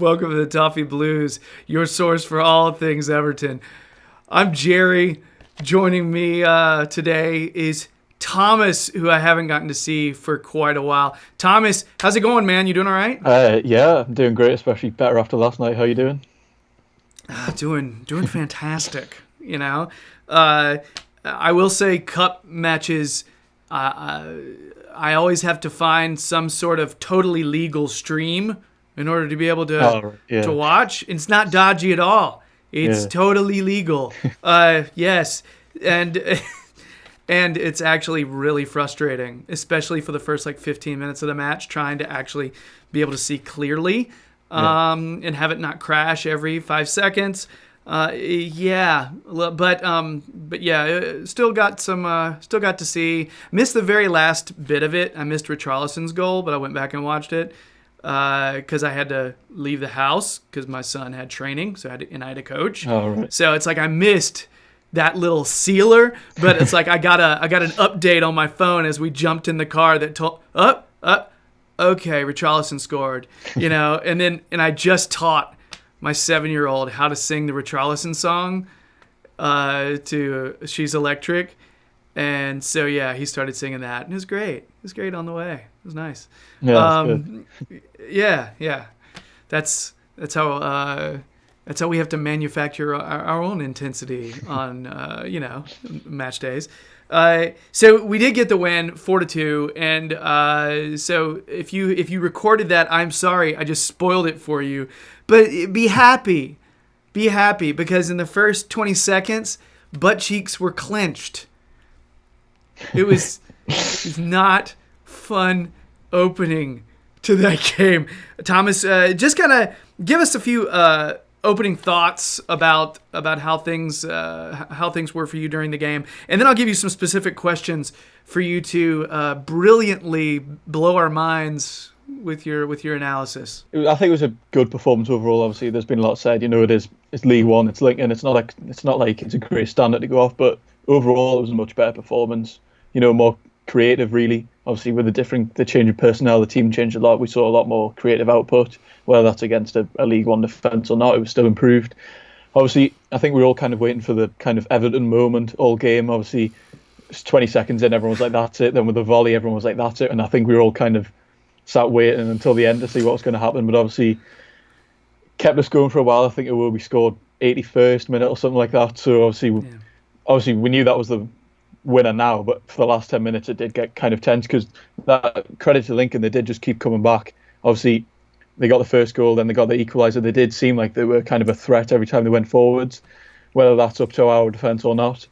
Welcome to the Toffee Blues, your source for all things Everton. I'm Gerry. Joining me today is Thomas, who I haven't gotten to see for quite a while. Thomas, how's it going, man? You doing all right? Yeah, I'm doing great, especially better after last night. How you doing? Doing fantastic. I will say cup matches. I always have to find some sort of totally legal stream in order to be able Oh, to yeah, watch. It's not dodgy at all. It's yeah, totally legal. Yes, and and it's actually really frustrating, especially for the first like 15 minutes of the match, trying to actually be able to see clearly yeah, and have it not crash every 5 seconds. Yeah, but yeah, still got to see. Missed the very last bit of it. I missed Richarlison's goal, but I went back and watched it because I had to leave the house because my son had training, so I had to coach. all right. So it's like I missed that little sealer, but it's like I got an update on my phone as we jumped in the car that told okay, Richarlison scored, and I just taught my 7-year-old how to sing the Richarlison song to She's Electric. And so, yeah, he started singing that. And it was great. It was great on the way. It was nice. Yeah, that's good. Yeah. That's how we have to manufacture our own intensity on, match days. So we did get the win 4-2, and so if you recorded that, I'm sorry, I just spoiled it for you. But be happy, because in the first 20 seconds, butt cheeks were clenched. It was not fun opening to that game. Thomas, just kind of give us a few opening thoughts about how things were for you during the game, and then I'll give you some specific questions for you to brilliantly blow our minds with your analysis. I think it was a good performance overall. Obviously, there's been a lot said. It's League One, it's Lincoln. It's not like it's a great standard to go off, but overall, it was a much better performance. More creative, really. Obviously, with the change of personnel, the team changed a lot. We saw a lot more creative output. Whether that's against a League One defence or not, it was still improved. Obviously, I think we were all kind of waiting for the kind of Everton moment all game. Obviously, it's 20 seconds in, everyone was like, that's it. Then with the volley, everyone was like, that's it. And I think we were all kind of sat waiting until the end to see what was going to happen. But obviously, kept us going for a while. I think we scored 81st minute or something like that. So obviously we knew that was the winner now, but for the last 10 minutes it did get kind of tense, because that, credit to Lincoln, they did just keep coming back. Obviously they got the first goal, then they got the equaliser. They did seem like they were kind of a threat every time they went forwards. Whether that's up to our defence or not,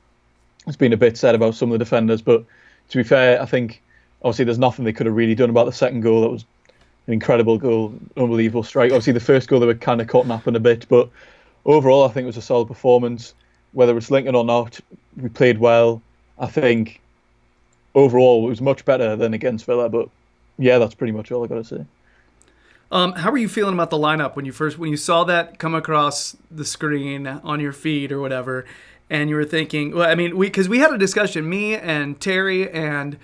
it's been a bit said about some of the defenders, but to be fair, I think obviously there's nothing they could have really done about the second goal. That was an incredible goal, unbelievable strike. Obviously the first goal they were kind of caught napping a bit, but overall I think it was a solid performance. Whether it's Lincoln or not, we played well. I think overall it was much better than against Villa, but yeah, that's pretty much all I got to say. How were you feeling about the lineup when you saw that come across the screen on your feed or whatever, and you were thinking? Well, I mean, because we had a discussion, me and Terry and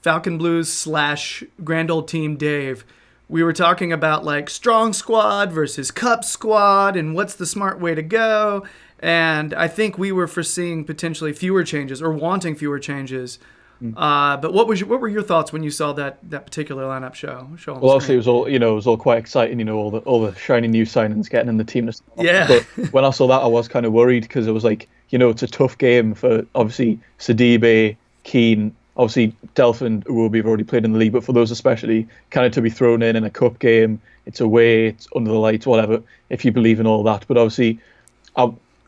Falcon Blues / Grand Old Team Dave. We were talking about like strong squad versus cup squad and what's the smart way to go. And I think we were foreseeing potentially fewer changes or wanting fewer changes. But what were your thoughts when you saw that particular lineup show on Well, the obviously screen? it was all quite exciting. All the shiny new signings getting in the team. Yeah. But when I saw that, I was kind of worried, because it was like, it's a tough game for obviously Sidibe, Keane, obviously Delphin, Iwobi have already played in the league, but for those especially, kind of to be thrown in a cup game, it's away, it's under the lights, whatever. If you believe in all that, but obviously,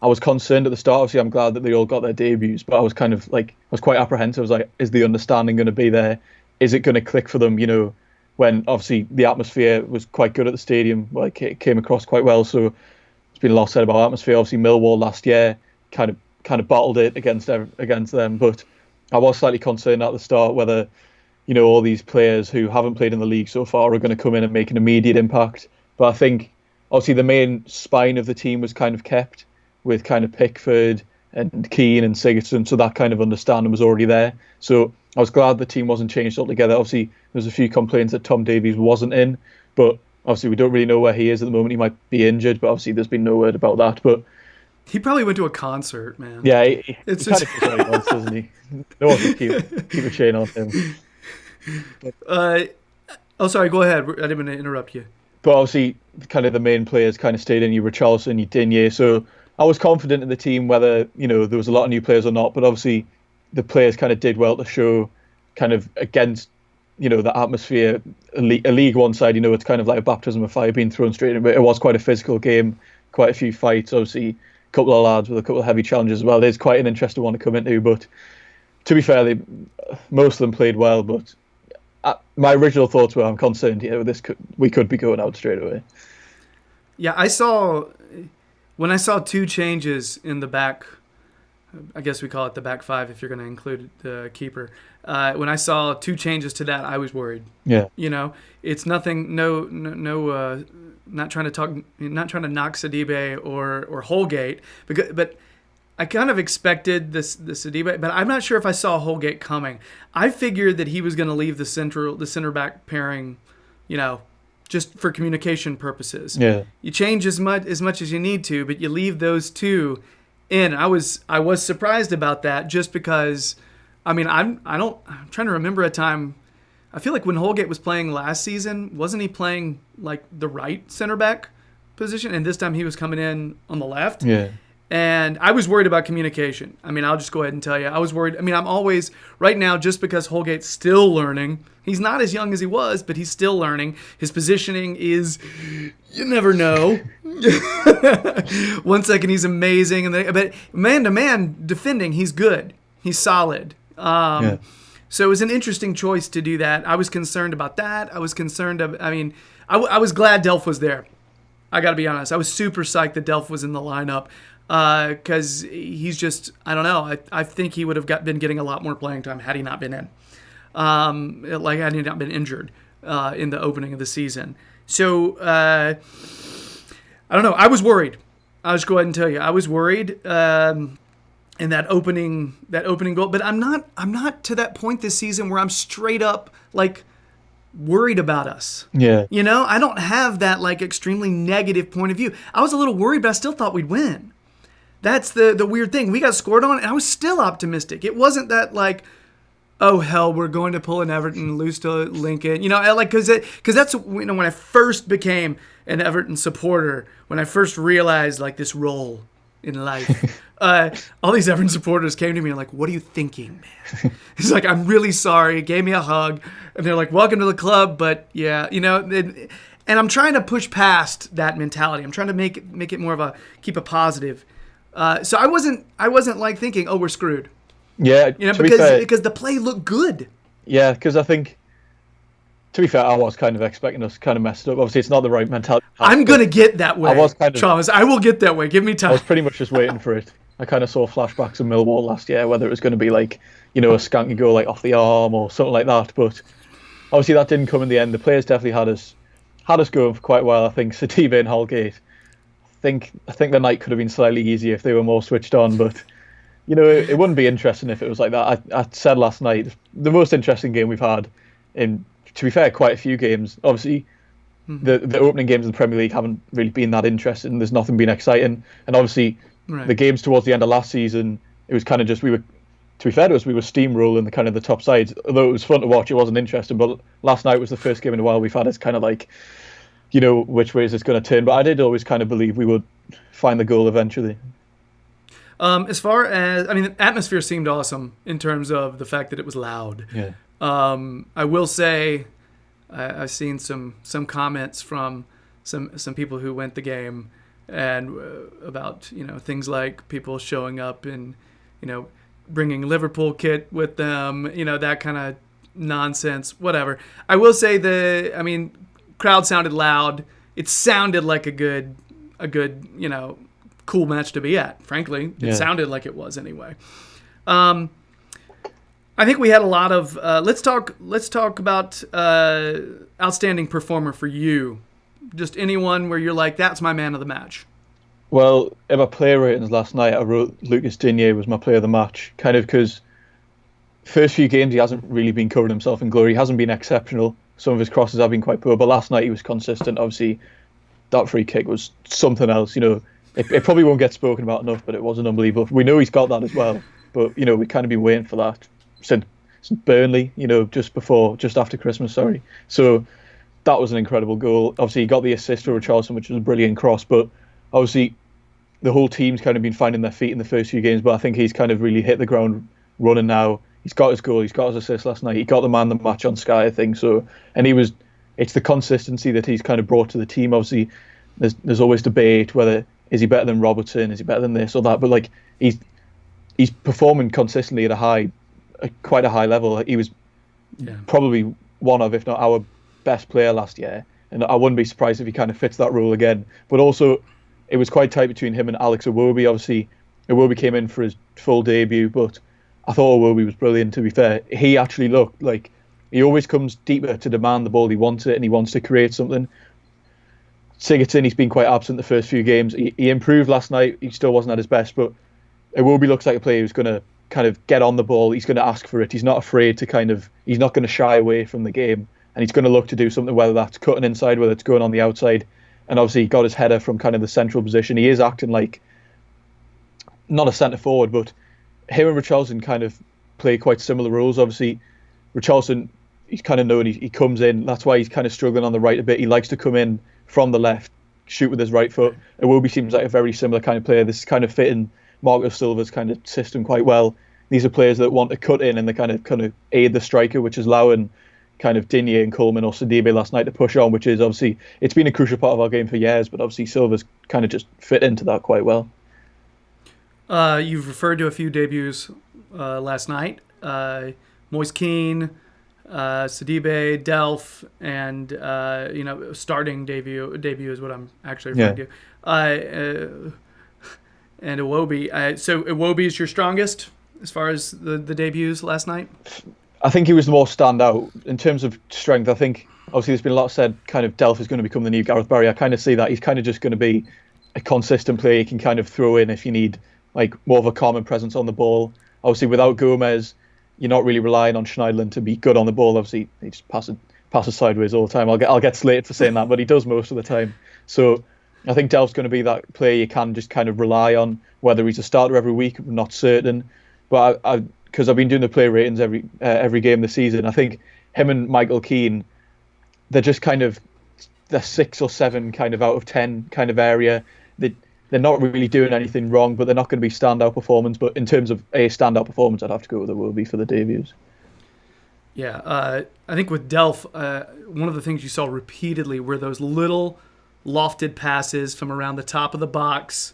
I was concerned at the start. Obviously, I'm glad that they all got their debuts, but I was kind of like, I was quite apprehensive. I was like, is the understanding going to be there? Is it going to click for them? When obviously the atmosphere was quite good at the stadium, like it came across quite well. So there's been a lot said about atmosphere. Obviously, Millwall last year kind of battled it against them, but I was slightly concerned at the start whether, all these players who haven't played in the league so far are going to come in and make an immediate impact. But I think obviously the main spine of the team was kind of kept, with kind of Pickford and Keane and Sigurdsson, so that kind of understanding was already there. So I was glad the team wasn't changed altogether. Obviously, there was a few complaints that Tom Davies wasn't in, but Obviously, we don't really know where he is at the moment. He might be injured, but obviously there's been no word about that. But He probably went to a concert, man. yeah, he It's kind just of does what he wants, doesn't he? No one can keep a chain on him. uh oh, sorry, go ahead. I didn't mean to interrupt you. But obviously, kind of the main players kind of stayed in. You were Richarlison, you Digne. So I was confident in the team, whether there was a lot of new players or not. But obviously, the players kind of did well to show, kind of against the atmosphere. A League One side, it's kind of like a baptism of fire being thrown straight in. But it was quite a physical game, quite a few fights. Obviously, a couple of lads with a couple of heavy challenges as well. There's quite an interesting one to come into. But to be fair, most of them played well. But my original thoughts were, I'm concerned we could be going out straight away. Yeah, when I saw two changes in the back, I guess we call it the back five if you're going to include the keeper. When I saw two changes to that, I was worried. Yeah. It's nothing. No. Not trying to knock Sidibe or Holgate, but I kind of expected the Sidibe, but I'm not sure if I saw Holgate coming. I figured that he was going to leave the center back pairing, just for communication purposes. Yeah. You change as much as you need to, but you leave those two in. I was surprised about that, just because, I'm trying to remember a time. I feel like when Holgate was playing last season, wasn't he playing like the right center back position? And this time he was coming in on the left. Yeah. And I was worried about communication. I'll just go ahead and tell you. I was worried. I'm always, right now, just because Holgate's still learning. He's not as young as he was, but he's still learning. His positioning is, you never know. 1 second he's amazing, but man-to-man defending, he's good. He's solid. Yeah. So it was an interesting choice to do that. I was concerned about that. I was concerned I was glad Delph was there. I got to be honest. I was super psyched that Delph was in the lineup. Because he's just, I don't know. I think he would have been getting a lot more playing time had he not been in. Had he not been injured in the opening of the season. So, I don't know. I was worried. I'll just go ahead and tell you. I was worried in that opening goal. But I'm not to that point this season where I'm straight up, worried about us. Yeah. I don't have that, extremely negative point of view. I was a little worried, but I still thought we'd win. That's the weird thing. We got scored on, and I was still optimistic. It wasn't that oh hell, we're going to pull an Everton, lose to Lincoln. Because that's when I first became an Everton supporter, when I first realized this role in life. All these Everton supporters came to me and what are you thinking, man? He's like, I'm really sorry. Gave me a hug, and they're like, welcome to the club. But yeah, and I'm trying to push past that mentality. I'm trying to make it more of keep a positive. So I wasn't thinking, oh, we're screwed. Yeah, because the play looked good. Yeah, because I think, to be fair, I was kind of expecting us kind of messed up. Obviously, it's not the right mentality. I'm gonna get that way. Thomas, I will get that way. Give me time. I was pretty much just waiting for it. I kind of saw flashbacks of Millwall last year, whether it was going to be a skanky goal off the arm or something like that. But obviously, that didn't come in the end. The players definitely had us going for quite a while. I think Sidibe and Holgate. I think the night could have been slightly easier if they were more switched on, but it wouldn't be interesting if it was like that. I said last night, the most interesting game we've had in, to be fair, quite a few games. Obviously, the opening games in the Premier League haven't really been that interesting. There's nothing been exciting, and obviously the games towards the end of last season, it was kind of just we were steamrolling the kind of the top sides. Although it was fun to watch, it wasn't interesting. But last night was the first game in a while we've had. It's kind of which way is this going to turn? But I did always kind of believe we would find the goal eventually. As far as, the atmosphere seemed awesome in terms of the fact that it was loud. Yeah. I will say, I've seen some comments from some people who went the game and about things like people showing up and bringing Liverpool kit with them, that kind of nonsense. Whatever. I will say crowd sounded loud. It sounded like a good, cool match to be at. Frankly, it sounded like it was anyway. I think we had a lot of. Let's talk about outstanding performer for you. Just anyone where you're like, that's my man of the match. Well, in my player ratings last night, I wrote Lucas Digne was my player of the match, kind of because first few games he hasn't really been covering himself in glory. He hasn't been exceptional. some of his crosses have been quite poor, but last night he was consistent. Obviously, that free kick was something else. It probably won't get spoken about enough, but it was an unbelievable. We know he's got that as well, but we've kind of been waiting for that since Burnley. Just after Christmas. Sorry. So that was an incredible goal. Obviously, he got the assist for Richarlison, which was a brilliant cross. But obviously, the whole team's kind of been finding their feet in the first few games. But I think he's kind of really hit the ground running now. He's got his goal. He's got his assist last night. He got the man of the match on Sky, I think. So, and it's the consistency that he's kind of brought to the team. Obviously, there's always debate whether is he better than Robertson, is he better than this or that. But like he's performing consistently at quite a high level. He was probably one of, if not our best player last year, and I wouldn't be surprised if he kind of fits that role again. But also, it was quite tight between him and Alex Iwobi. Obviously, Iwobi came in for his full debut, but I thought Iwobi was brilliant, to be fair. He actually looked like he always comes deeper to demand the ball. He wants it, and he wants to create something. Sigurdsson, he's been quite absent the first few games. He improved last night. He still wasn't at his best, but Iwobi looks like a player who's going to kind of get on the ball. He's going to ask for it. He's not afraid to he's not going to shy away from the game, and he's going to look to do something, whether that's cutting inside, whether it's going on the outside. And obviously he got his header from kind of the central position. He is acting like not a centre forward, but him and Richarlison kind of play quite similar roles. Obviously, Richarlison, he's kind of known he comes in. That's why he's kind of struggling on the right a bit. He likes to come in from the left, shoot with his right foot. Iwobi seems like a very similar kind of player. This is kind of fitting Marco Silva's kind of system quite well. These are players that want to cut in and they kind of aid the striker, which is allowing kind of Digne and Coleman or Sidibe last night to push on, which is obviously, it's been a crucial part of our game for years, but obviously Silva's kind of just fit into that quite well. You've referred to a few debuts last night. Moise Kean, Sidibe, Delph, and starting debut is what I'm actually referring to. And Iwobi. So Iwobi is your strongest as far as the debuts last night? I think he was the more standout in terms of strength. I think obviously there's been a lot said kind of Delph is going to become the new Gareth Barry. I kind of see that he's kind of just going to be a consistent player you can kind of throw in if you need like more of a common presence on the ball. Obviously without Gomez, you're not really relying on Schneiderlin to be good on the ball. Obviously he just passes sideways all the time. I'll get slated for saying that, but he does most of the time. So I think Delph's going to be that player you can just kind of rely on. Whether he's a starter every week, I'm not certain. But because I've been doing the player ratings every game this season, I think him and Michael Keane, they're just kind of the 6 or 7 kind of out of 10 kind of area. They're not really doing anything wrong, but they're not going to be standout performance. But in terms of a standout performance, I'd have to go with Iwobi for the debuts. Yeah, I think with Delph, one of the things you saw repeatedly were those little lofted passes from around the top of the box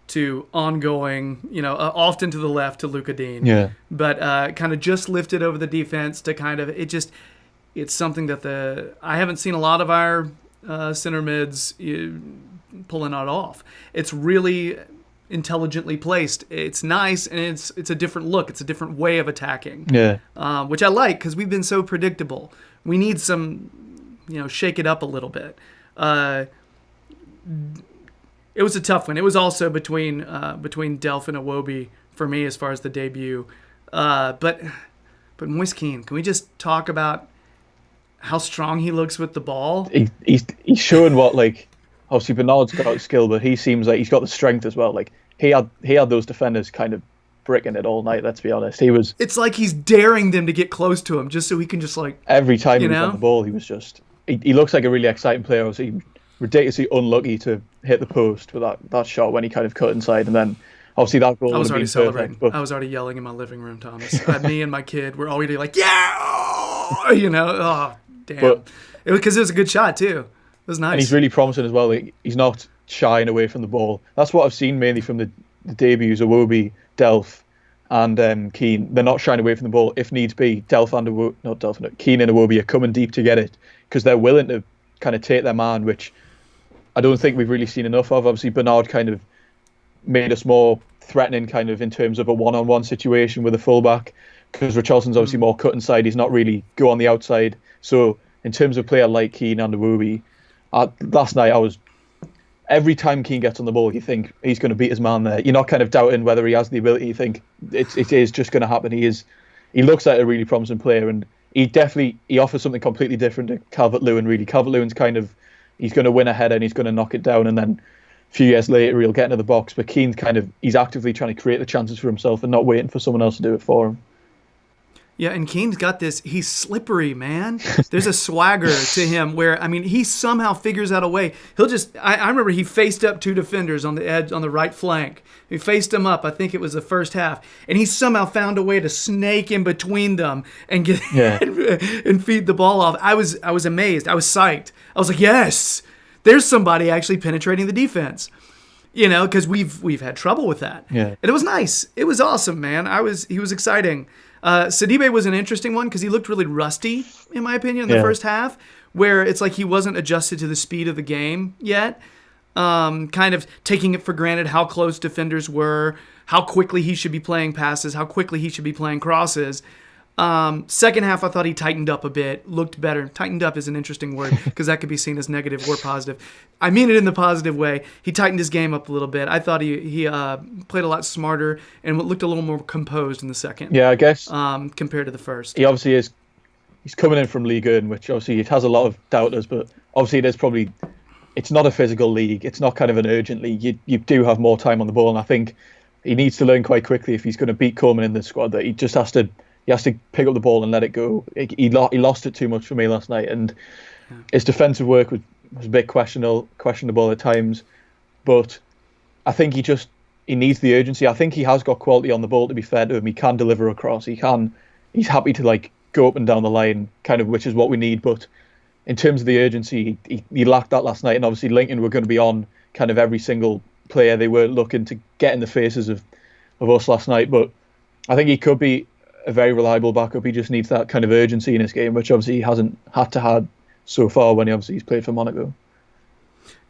to ongoing, often to the left to Luka Dean. Yeah. But kind of just lifted over the defense to kind of, it's something that I haven't seen a lot of our center mids pulling it off. It's really intelligently placed. It's nice, and it's a different look. It's a different way of attacking. Yeah. Which I like because we've been so predictable. We need some, shake it up a little bit. It was a tough one. It was also between Delph and Iwobi for me as far as the debut. But Moise Kean, can we just talk about how strong he looks with the ball? He's showing what, like, obviously Bernard's got skill, but he seems like he's got the strength as well. Like he had those defenders kind of bricking it all night. Let's be honest. It's like he's daring them to get close to him just so he can just like every time he was on the ball, he was just. He looks like a really exciting player. Obviously, ridiculously unlucky to hit the post with that shot when he kind of cut inside, and then obviously that goal. I was already celebrating. Perfect, I was already yelling in my living room, Thomas. Me and my kid were already like, yeah, oh damn, because it was a good shot too. It was nice. And he's really promising as well. Like, he's not shying away from the ball. That's what I've seen mainly from the debuts of Iwobi, Delph, and Keane. They're not shying away from the ball if needs be. Keane and Iwobi are coming deep to get it because they're willing to kind of take their man, which I don't think we've really seen enough of. Obviously, Bernard kind of made us more threatening kind of in terms of a one-on-one situation with a fullback because Richarlison's obviously more cut inside. He's not really go on the outside. So in terms of player like Keane and Iwobi, last night every time Keane gets on the ball, you think he's going to beat his man there. You're not kind of doubting whether he has the ability. You think it is just going to happen. He looks like a really promising player, and he offers something completely different to Calvert-Lewin. Really, Calvert-Lewin's kind of, he's going to win a header and he's going to knock it down, and then a few years later he'll get into the box. But Keane's he's actively trying to create the chances for himself and not waiting for someone else to do it for him. Yeah, and Keane's got this, he's slippery, man. There's a swagger to him where, I mean, he somehow figures out a way. He'll just, I remember he faced up 2 defenders on the edge, on the right flank. He faced them up, I think it was the first half. And he somehow found a way to snake in between them and get and feed the ball off. I was amazed. I was psyched. I was like, yes, there's somebody actually penetrating the defense. You know, because we've had trouble with that. Yeah. And it was nice. It was awesome, man. He was exciting. Sidibe was an interesting one because he looked really rusty, in my opinion, in the first half, where it's like he wasn't adjusted to the speed of the game yet. Kind of taking it for granted how close defenders were, how quickly he should be playing passes, how quickly he should be playing crosses. Second half, I thought he tightened up a bit, looked better. Tightened up is an interesting word because that could be seen as negative or positive. I mean it in the positive way. He tightened his game up a little bit. I thought he played a lot smarter and looked a little more composed in the second. Yeah, I guess. Compared to the first. He obviously is. He's coming in from Ligue 1, which obviously it has a lot of doubters, but obviously it's not a physical league. It's not kind of an urgent league. You do have more time on the ball, and I think he needs to learn quite quickly if he's going to beat Coleman in this squad that he just has to. He has to pick up the ball and let it go. He lost it too much for me last night, and his defensive work was a bit questionable at times. But I think he needs the urgency. I think he has got quality on the ball, to be fair to him. He can deliver across. He's happy to go up and down the line, kind of, which is what we need. But in terms of the urgency, he lacked that last night. And obviously Lincoln were going to be on kind of every single player. They were looking to get in the faces of us last night. But I think he could be a very reliable backup. He just needs that kind of urgency in his game, which obviously he hasn't had to have so far when he's played for Monaco.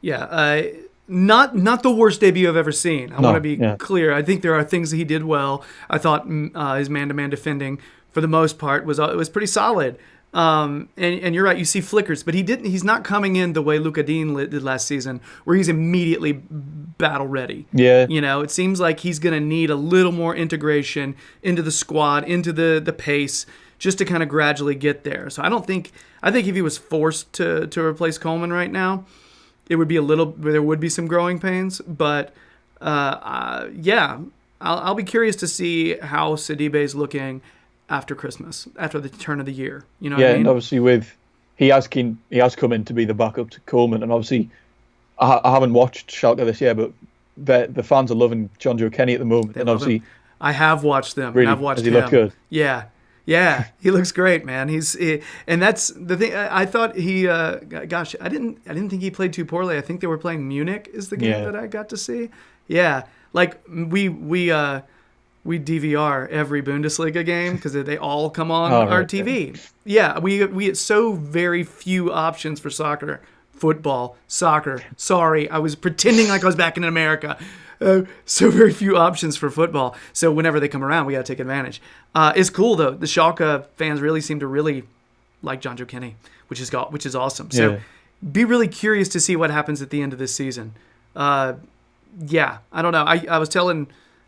Yeah, not the worst debut I've ever seen. I want to be clear. I think there are things that he did well. I thought his man-to-man defending, for the most part, was pretty solid. And you're right, you see flickers, but he's not coming in the way Luca Dean did last season, where he's immediately battle ready. Yeah. You know, it seems like he's going to need a little more integration into the squad, into the pace, just to kind of gradually get there. So I think if he was forced to replace Coleman right now, it would be there would be some growing pains, but I'll be curious to see how Sidibe's looking after Christmas, after the turn of the year. You know what I mean? And obviously he has come in to be the backup to Coleman, and obviously I haven't watched Schalke this year, but the fans are loving John Joe Kenny at the moment. And obviously him. I have watched them. Really, I've watched does he him. look good? Yeah, he looks great, man. And that's the thing. I thought he, I didn't think he played too poorly. I think they were playing Munich is the game that I got to see. Yeah, like we DVR every Bundesliga game because they all come on our TV. Yeah, we had so very few options for soccer. Football, soccer. Sorry, I was pretending like I was back in America. So very few options for football. So whenever they come around, we got to take advantage. It's cool, though. The Schalke fans really seem to really like John Joe Kenny, which is awesome. So be really curious to see what happens at the end of this season. I don't know. I was telling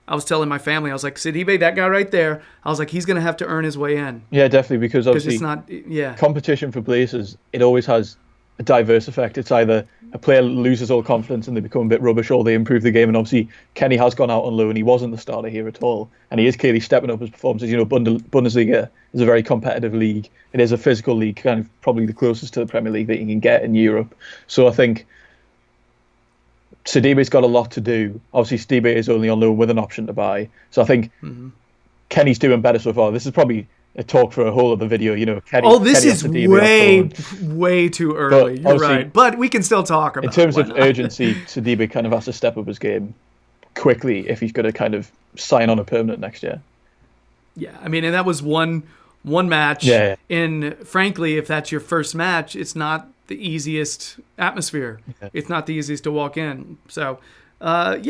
my family, I was like, Sidibe, that guy right there, I was like, he's going to have to earn his way in. Yeah, definitely, because obviously it's not, competition for places, it always has a diverse effect. It's either a player loses all confidence and they become a bit rubbish, or they improve the game. And obviously Kenny has gone out on loan, and he wasn't the starter here at all. And he is clearly stepping up his performances. You know, Bundesliga is a very competitive league. It is a physical league, kind of probably the closest to the Premier League that you can get in Europe. So I think Sidibe's got a lot to do. Obviously, Sidibe is only on loan with an option to buy. So I think Kenny's doing better so far. This is probably a talk for a whole other video. You know, Kenny. Oh, this is way too early. You're right, but we can still talk about it. In terms of urgency, Sidibe kind of has to step up his game quickly if he's going to kind of sign on a permanent next year. Yeah, I mean, and that was one match. Yeah. And frankly, if that's your first match, it's not the easiest atmosphere. Yeah. It's not the easiest to walk in. So, I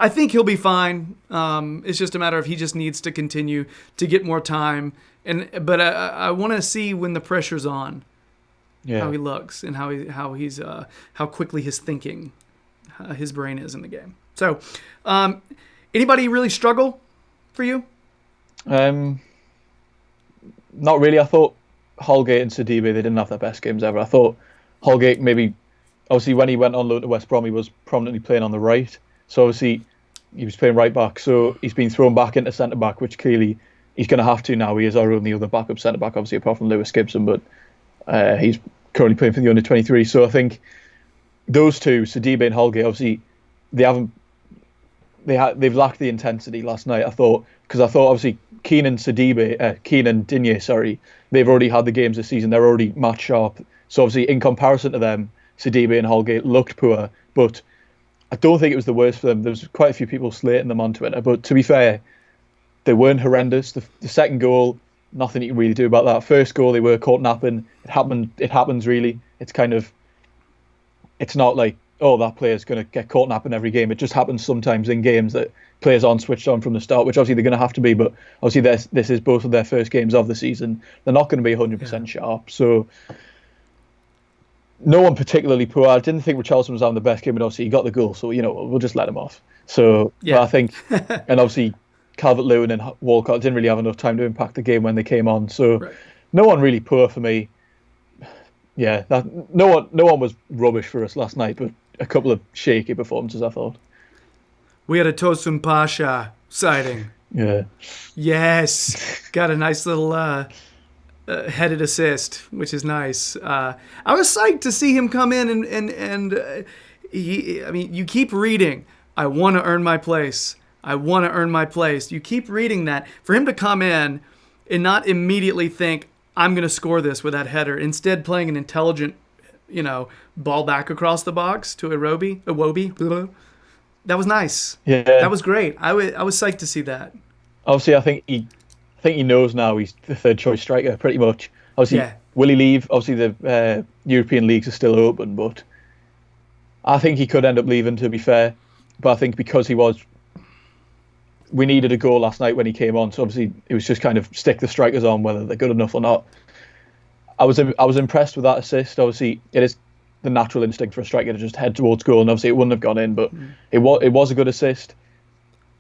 think he'll be fine. It's just a matter of he just needs to continue to get more time. But I want to see when the pressure's on, how he looks and how quickly his thinking, his brain is in the game. So, anybody really struggle for you? not really. I thought Holgate and Sidibe, they didn't have their best games ever. I thought Holgate maybe, obviously when he went on loan to West Brom, he was prominently playing on the right. So obviously he was playing right back. So he's been thrown back into centre back, which clearly he's going to have to now. He is our only other backup centre back, obviously apart from Lewis Gibson, but he's currently playing for the under-23. So I think those two, Sidibe and Holgate, obviously they've lacked the intensity last night. I thought obviously Keane and Digne, sorry, they've already had the games this season. They're already match sharp. So obviously in comparison to them, Sidibe and Holgate looked poor, but I don't think it was the worst for them. There was quite a few people slating them on Twitter, but to be fair, they weren't horrendous. The second goal, nothing you can really do about that. First goal, they were caught napping. It happens really. It's not like, oh, that player's going to get caught napping every game. It just happens sometimes in games that players aren't switched on from the start, which obviously they're going to have to be, but obviously this is both of their first games of the season. They're not going to be 100% sharp, so no one particularly poor. I didn't think Richarlison was having the best game, but obviously he got the goal, so we'll just let him off. So yeah. But I think, and obviously Calvert-Lewin and Walcott didn't really have enough time to impact the game when they came on, so right. No one really poor for me. Yeah, no one was rubbish for us last night, but a couple of shaky performances, I thought. We had a Tosun Pasha sighting. Yeah. Yes. Got a nice little headed assist, which is nice. I was psyched to see him come in and you keep reading, I want to earn my place. I want to earn my place. You keep reading that. For him to come in and not immediately think, I'm going to score this with that header. Instead, playing an intelligent, ball back across the box to Iwobi. That was nice. Yeah, that was great. I was psyched to see that. Obviously, I think he knows now he's the third choice striker pretty much. Obviously, will he leave? Obviously, the European leagues are still open, but I think he could end up leaving. To be fair, but I think because we needed a goal last night when he came on, so obviously it was just kind of stick the strikers on whether they're good enough or not. I was impressed with that assist. Obviously, it is the natural instinct for a striker to just head towards goal, and obviously it wouldn't have gone in, but it was a good assist.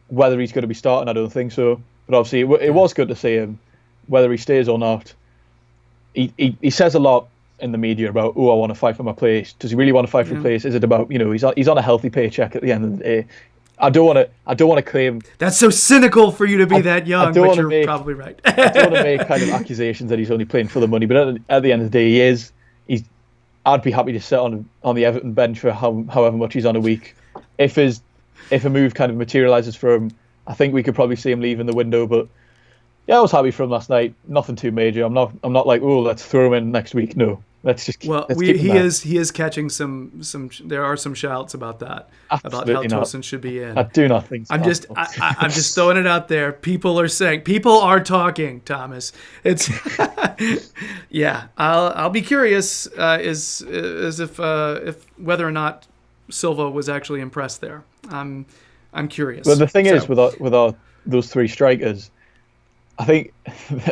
Whether he's going to be starting, I don't think so. But obviously it was good to see him. Whether he stays or not, he says a lot in the media about, I want to fight for my place. Does he really want to fight for a place? Is it about, he's on a healthy paycheck at the end of the day. I don't want to claim. That's so cynical for you to be that young, but you're probably right. I don't want to make kind of accusations that he's only playing for the money, but at the end of the day, he is. I'd be happy to sit on the Everton bench for however much he's on a week. If a move kind of materialises for him, I think we could probably see him leaving the window. But yeah, I was happy for him last night. Nothing too major. I'm not like, let's throw him in next week. No. He is catching some. There are some shouts about that. Absolutely about how Tosun should be in. I do not think so. I'm just throwing it out there. People are talking. Thomas, it's yeah. I'll be curious as if whether or not Silva was actually impressed there. I'm curious. But the thing is with those three strikers, I think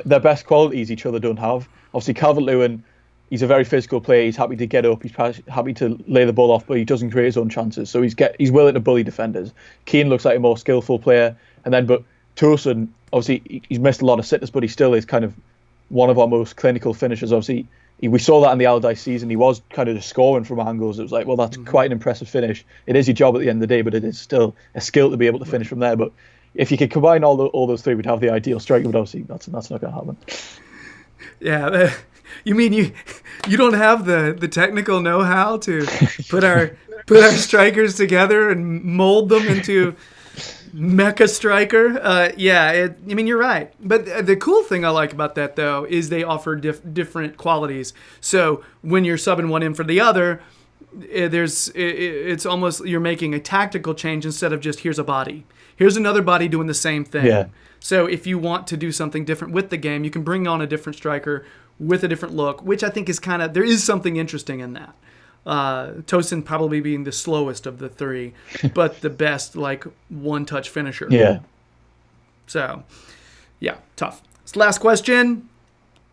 their best qualities each other don't have. Obviously, Calvert-Lewin. He's a very physical player. He's happy to get up. He's happy to lay the ball off, but he doesn't create his own chances. So he's willing to bully defenders. Keane looks like a more skillful player. But Tosun, obviously, he's missed a lot of sitters, but he still is kind of one of our most clinical finishers. Obviously, we saw that in the Allardyce season. He was kind of just scoring from angles. It was like, well, that's quite an impressive finish. It is your job at the end of the day, but it is still a skill to be able to finish from there. But if you could combine all those three, we'd have the ideal striker. But obviously, that's not going to happen. Yeah. You mean you don't have the technical know-how to put our strikers together and mold them into mecha striker? You're right. But the cool thing I like about that though is they offer different qualities. So when you're subbing one in for the other, it's almost you're making a tactical change instead of just here's a body. Here's another body doing the same thing. Yeah. So if you want to do something different with the game, you can bring on a different striker with a different look, which I think is there is something interesting in that. Tosun probably being the slowest of the three, but the best one-touch finisher. Yeah. So, yeah, tough. Last question.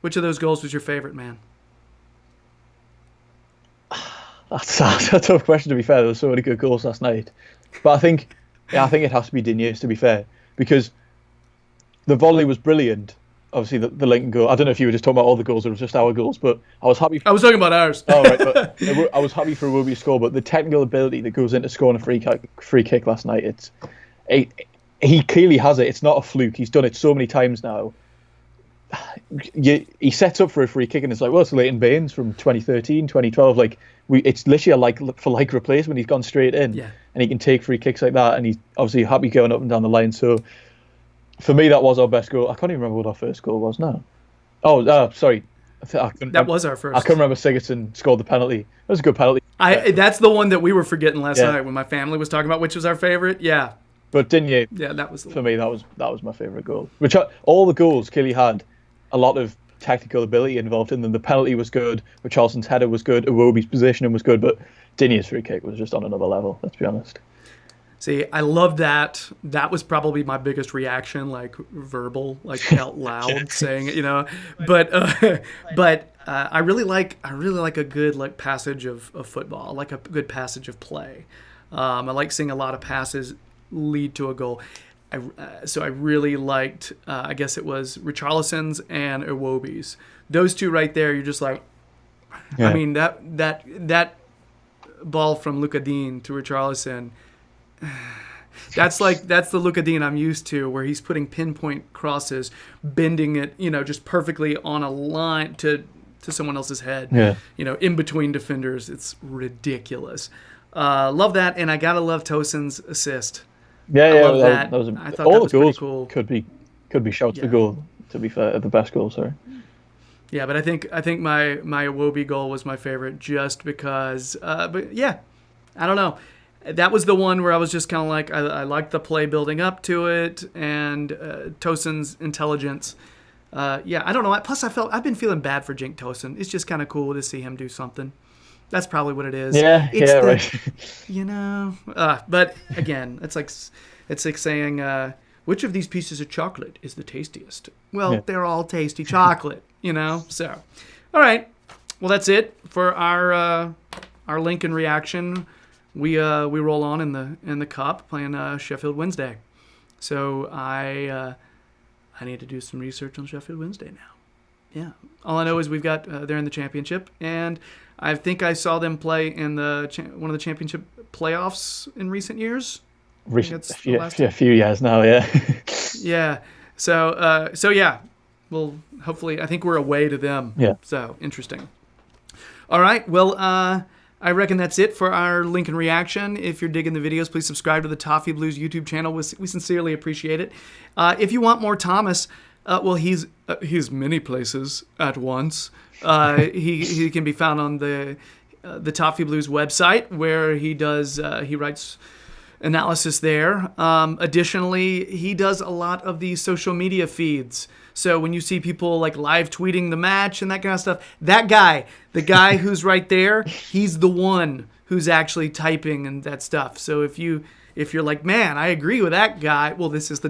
Which of those goals was your favorite, man? That's a tough question, to be fair. There were so many good goals last night. But I think it has to be Digne's, to be fair, because the volley was brilliant. obviously the Lincoln goal. I don't know if you were just talking about all the goals or it was just our goals, but I was happy. I was talking about ours. Oh, right, but I was happy for Iwobi's score, but the technical ability that goes into scoring a free kick last night, he clearly has it. It's not a fluke. He's done it so many times now. He sets up for a free kick and it's like, well, it's Leighton Baines from 2013, 2012. Like it's literally a like replacement. He's gone straight in, and he can take free kicks like that. And he's obviously happy going up and down the line. So for me, that was our best goal. I can't even remember what our first goal was now. Oh, sorry. That was our first. I can't remember Sigurdsson scored the penalty. That was a good penalty. That's the one that we were forgetting last night when my family was talking about which was our favorite. Yeah. But didn't you? Yeah, that was for me. That was my favorite goal. Which all the goals clearly had a lot of technical ability involved in them. The penalty was good. Richarlison's header was good. Iwobi's positioning was good. But Dinier's free kick was just on another level. Let's be honest. See, I love that. That was probably my biggest reaction, like verbal, like out loud saying it, But I really like a good like passage of football. I like a good passage of play. I like seeing a lot of passes lead to a goal. So I really liked. I guess it was Richarlison's and Iwobi's. Those two right there. You're just like, I mean that ball from Luca Dean to Richarlison. That's the Luca Dean I'm used to, where he's putting pinpoint crosses, bending it, just perfectly on a line to someone else's head. Yeah. In between defenders. It's ridiculous. Love that, and I gotta love Tosin's assist. Yeah, love that. I thought all that was the goals cool. could be shouts to goal. To be fair, the best goal. Sorry. Yeah, but I think my Iwobi goal was my favorite, just because. But yeah, I don't know. That was the one where I was just kind of like, I liked the play building up to it, and Tosin's intelligence. I don't know. Plus, I've been feeling bad for Cenk Tosun. It's just kind of cool to see him do something. That's probably what it is. Right. But again, it's like saying, which of these pieces of chocolate is the tastiest? Well, they're all tasty chocolate, So, all right. Well, that's it for our Lincoln reaction. We roll on in the cup playing Sheffield Wednesday. So I need to do some research on Sheffield Wednesday now. Yeah. All I know is we've got they're in the championship, and I think I saw them play in one of the championship playoffs in recent years. A few years now, yeah. Yeah. So yeah. Well, hopefully, I think we're away to them. Yeah. So interesting. All right. Well, I reckon that's it for our Lincoln reaction. If you're digging the videos, please subscribe to the Toffee Blues YouTube channel. We sincerely appreciate it. If you want more Thomas, he's many places at once. He can be found on the Toffee Blues website, where he writes analysis there. Additionally, he does a lot of the social media feeds. So when you see people like live tweeting the match and that kind of stuff, the guy who's right there, he's the one who's actually typing and that stuff. So if you're like, man, I agree with that guy, well, this is the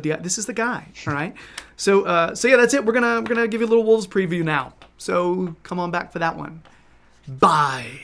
guy. All right. So yeah, that's it. We're gonna give you a little Wolves preview now. So come on back for that one. Bye.